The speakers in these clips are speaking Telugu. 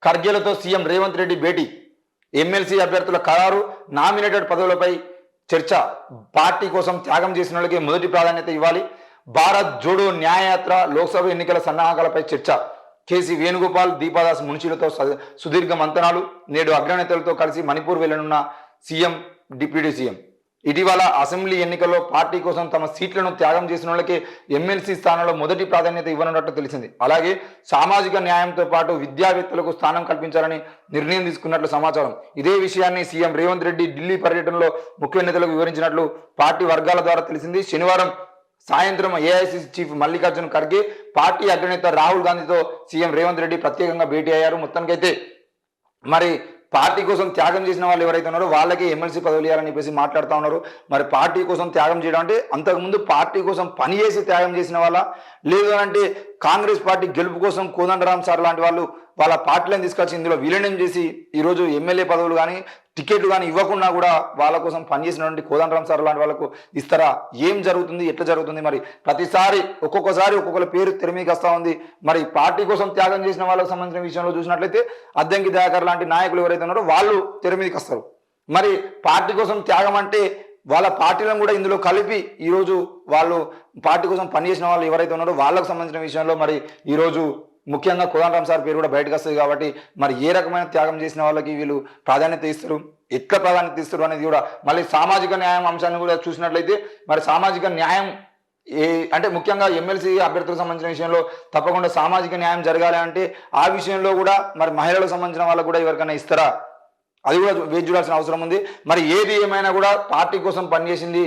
ఖర్గేలతో సీఎం రేవంత్ రెడ్డి భేటీ, ఎమ్మెల్సీ అభ్యర్థుల ఖరారు, నామినేటెడ్ పదవులపై చర్చ, పార్టీ కోసం త్యాగం చేసిన వాళ్ళకి మొదటి ప్రాధాన్యత ఇవ్వాలి, భారత్ జోడో న్యాయయాత్ర, లోక్సభ ఎన్నికల సన్నాహకాలపై చర్చ, కేసీ వేణుగోపాల్, దీపాదాస్ మున్షిలతో సుదీర్ఘ మంతనాలు, నేడు అగ్రనేతలతో కలిసి మణిపూర్ వెళ్లనున్న సీఎం డిప్యూటీ సీఎం. ఇటీవల అసెంబ్లీ ఎన్నికల్లో పార్టీ కోసం తమ సీట్లను త్యాగం చేసిన వాళ్ళకి ఎమ్మెల్సీ స్థానంలో మొదటి ప్రాధాన్యత ఇవ్వనున్నట్టు తెలిసింది. అలాగే సామాజిక న్యాయంతో పాటు విద్యావేత్తలకు స్థానం కల్పించాలని నిర్ణయం తీసుకున్నట్లు సమాచారం. ఇదే విషయాన్ని సీఎం రేవంత్ రెడ్డి ఢిల్లీ పర్యటనలో ముఖ్య నేతలకు వివరించినట్లు పార్టీ వర్గాల ద్వారా తెలిసింది. శనివారం సాయంత్రం AICC chief Mallikarjun Kharge, party అగ్రనేత రాహుల్ గాంధీతో సీఎం రేవంత్ రెడ్డి ప్రత్యేకంగా భేటీ అయ్యారు. మొత్తానికైతే మరి పార్టీ కోసం త్యాగం చేసిన వాళ్ళు ఎవరైతే ఉన్నారో వాళ్ళకి ఎమ్మెల్సీ పదవులు ఇవ్వాలని చెప్పేసి మాట్లాడుతూ ఉన్నారు. మరి పార్టీ కోసం త్యాగం చేయడం అంటే అంతకుముందు పార్టీ కోసం పనిచేసి త్యాగం చేసిన వాళ్ళ, లేదు అంటే కాంగ్రెస్ పార్టీ గెలుపు కోసం కోదండరాం సార్ లాంటి వాళ్ళు వాళ్ళ పార్టీలను తీసుకొచ్చి ఇందులో విలీనం చేసి ఈరోజు ఎమ్మెల్యే పదవులు కానీ టికెట్లు కానీ ఇవ్వకుండా కూడా వాళ్ళ కోసం పనిచేసినటువంటి కోదండరాం సార్ లాంటి వాళ్ళకు ఇస్తారా? ఏం జరుగుతుంది, ఎట్లా జరుగుతుంది? మరి ప్రతిసారి ఒక్కొక్కసారి ఒక్కొక్కరి పేరు తెరమీకి వస్తూ ఉంది. మరి పార్టీ కోసం త్యాగం చేసిన వాళ్ళకు సంబంధించిన విషయంలో చూసినట్లయితే అద్దంకి దయాకర్ లాంటి నాయకులు ఎవరైతే ఉన్నారో వాళ్ళు తెరమీదికి వస్తారు. మరి పార్టీ కోసం త్యాగం అంటే వాళ్ళ పార్టీలను కూడా ఇందులో కలిపి ఈరోజు వాళ్ళు పార్టీ కోసం పనిచేసిన వాళ్ళు ఎవరైతే ఉన్నారో వాళ్ళకు సంబంధించిన విషయంలో మరి ఈరోజు ముఖ్యంగా కోదండరాం సార్ పేరు కూడా బయటకు వస్తుంది. కాబట్టి మరి ఏ రకమైన త్యాగం చేసిన వాళ్ళకి వీళ్ళు ప్రాధాన్యత ఇస్తారు, ఎట్లా ప్రాధాన్యత ఇస్తారు అనేది కూడా మళ్ళీ సామాజిక న్యాయం అంశాన్ని కూడా చూసినట్లయితే మరి సామాజిక న్యాయం అంటే ముఖ్యంగా ఎమ్మెల్సీ అభ్యర్థులకు సంబంధించిన విషయంలో తప్పకుండా సామాజిక న్యాయం జరగాలి అంటే ఆ విషయంలో కూడా మరి మహిళలకు సంబంధించిన వాళ్ళకు కూడా ఎవరికైనా ఇస్తారా? అది కూడా వేచి చూడాల్సిన అవసరం ఉంది. మరి ఏది ఏమైనా కూడా పార్టీ కోసం పనిచేసింది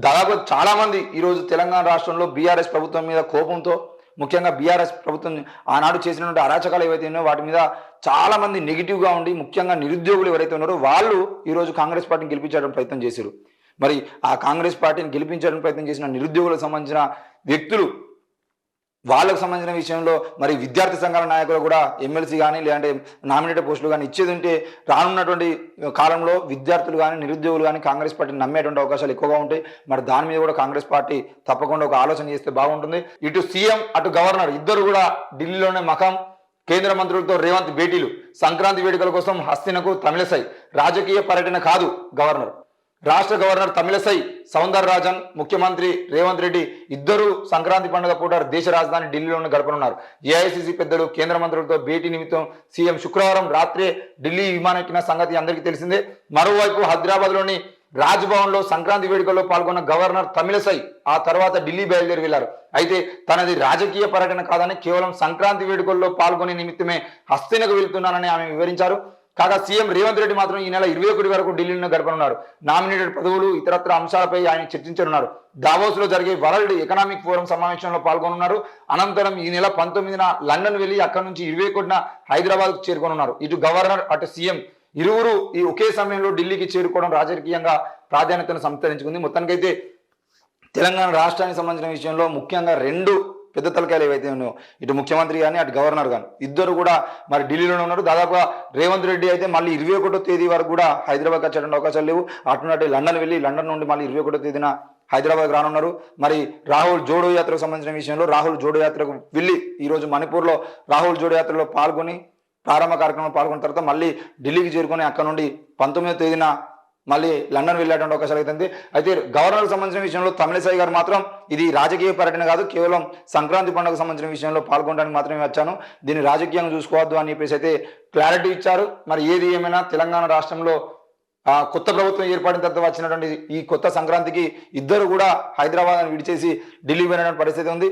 దాదాపు చాలా మంది ఈరోజు తెలంగాణ రాష్ట్రంలో బీఆర్ఎస్ ప్రభుత్వం మీద కోపంతో, ముఖ్యంగా బీఆర్ఎస్ ప్రభుత్వం ఆనాడు చేసినటువంటి అరాచకాలు ఏవైతే ఉన్నాయో వాటి మీద చాలా మంది నెగిటివ్గా ఉండి ముఖ్యంగా నిరుద్యోగులు ఎవరైతే ఉన్నారో వాళ్ళు ఈరోజు కాంగ్రెస్ పార్టీని గెలిపించడానికి ప్రయత్నం చేశారు. మరి ఆ కాంగ్రెస్ పార్టీని గెలిపించడానికి ప్రయత్నం చేసిన నిరుద్యోగులకు సంబంధించిన వ్యక్తులు వాళ్ళకు సంబంధించిన విషయంలో మరి విద్యార్థి సంఘాల నాయకులు కూడా ఎమ్మెల్సీ కానీ లేదంటే నామినేటెడ్ పోస్టులు కానీ ఇచ్చేది ఉంటే రానున్నటువంటి కాలంలో విద్యార్థులు కానీ నిరుద్యోగులు కానీ కాంగ్రెస్ పార్టీని నమ్మేటువంటి అవకాశాలు ఎక్కువగా ఉంటాయి. మరి దాని మీద కూడా కాంగ్రెస్ పార్టీ తప్పకుండా ఒక ఆలోచన చేస్తే బాగుంటుంది. ఇటు సీఎం అటు గవర్నర్ ఇద్దరు కూడా ఢిల్లీలోనే మకాం. కేంద్ర మంత్రులతో రేవంత్ భేటీలు, సంక్రాంతి వేడుకల కోసం హస్తినకు తమిళసై, రాజకీయ పర్యటన కాదు గవర్నర్. రాష్ట్ర గవర్నర్ తమిళసై సౌందరరాజన్, ముఖ్యమంత్రి రేవంత్ రెడ్డి ఇద్దరు సంక్రాంతి పండుగ పూట దేశ రాజధాని ఢిల్లీలోనే గడపనున్నారు. ఏఐసీసీ పెద్దలు కేంద్ర మంత్రులతో భేటీ నిమిత్తం సీఎం శుక్రవారం రాత్రే ఢిల్లీ విమానం ఎక్కిన సంగతి అందరికీ తెలిసిందే. మరోవైపు హైదరాబాద్లోని రాజ్భవన్లో సంక్రాంతి వేడుకల్లో పాల్గొన్న గవర్నర్ తమిళసై ఆ తర్వాత ఢిల్లీ బయలుదేరి వెళ్లారు. అయితే తనది రాజకీయ పర్యటన కాదని కేవలం సంక్రాంతి వేడుకల్లో పాల్గొనే నిమిత్తమే హస్తినకు వెళ్తున్నానని ఆమె వివరించారు. కాగా సీఎం రేవంత్ రెడ్డి మాత్రం ఈ నెల 21 వరకు ఢిల్లీలో గడపనున్నారు. నామినేటెడ్ పదవులు ఇతరత్ర అంశాలపై ఆయన చర్చించనున్నారు. దావోస్ లో జరిగే వరల్డ్ ఎకనామిక్ ఫోరం సమావేశంలో పాల్గొనున్నారు. అనంతరం ఈ నెల 19న లండన్ వెళ్లి అక్కడి నుంచి 21న హైదరాబాద్ కు చేరుకోనున్నారు. ఇటు గవర్నర్ అటు సీఎం ఇరువురు ఈ ఒకే సమయంలో ఢిల్లీకి చేరుకోవడం రాజకీయంగా ప్రాధాన్యతను సంతరించుకుంది. మొత్తానికైతే తెలంగాణ రాష్ట్రానికి సంబంధించిన విషయంలో ముఖ్యంగా రెండు పెద్ద తలకాయలు ఏవైతే ఉన్నాయో ఇటు ముఖ్యమంత్రి కానీ అటు గవర్నర్ కానీ ఇద్దరు కూడా మరి ఢిల్లీలోనే ఉన్నారు. దాదాపుగా రేవంత్ రెడ్డి అయితే మళ్ళీ 21వ తేదీ వరకు కూడా హైదరాబాద్ వచ్చేటువంటి అవకాశాలు లేవు. అటు లండన్ వెళ్ళి లండన్ నుండి మళ్ళీ 21వ తేదీన హైదరాబాద్ రానున్నారు. మరి రాహుల్ జోడో యాత్రకు సంబంధించిన విషయంలో రాహుల్ జోడో యాత్రకు వెళ్ళి ఈరోజు మణిపూర్లో రాహుల్ జోడో యాత్రలో పాల్గొని ప్రారంభ కార్యక్రమంలో పాల్గొన్న తర్వాత మళ్ళీ ఢిల్లీకి చేరుకొని అక్కడ నుండి 19వ తేదీన మళ్ళీ లండన్ వెళ్ళేటువంటి అవకాశాలు అవుతుంది. అయితే గవర్నర్కి సంబంధించిన విషయంలో తమిళసై గారు మాత్రం ఇది రాజకీయ పర్యటన కాదు, కేవలం సంక్రాంతి పండుగకు సంబంధించిన విషయంలో పాల్గొనడానికి మాత్రమే వచ్చాను, దీన్ని రాజకీయంగా చూసుకోవద్దు అని చెప్పేసి అయితే క్లారిటీ ఇచ్చారు. మరి ఏది ఏమైనా తెలంగాణ రాష్ట్రంలో కొత్త ప్రభుత్వం ఏర్పడిన తర్వాత వచ్చినటువంటి ఈ కొత్త సంక్రాంతికి ఇద్దరు కూడా హైదరాబాద్ విడిచేసి ఢిల్లీ వెళ్ళిన పరిస్థితి ఉంది.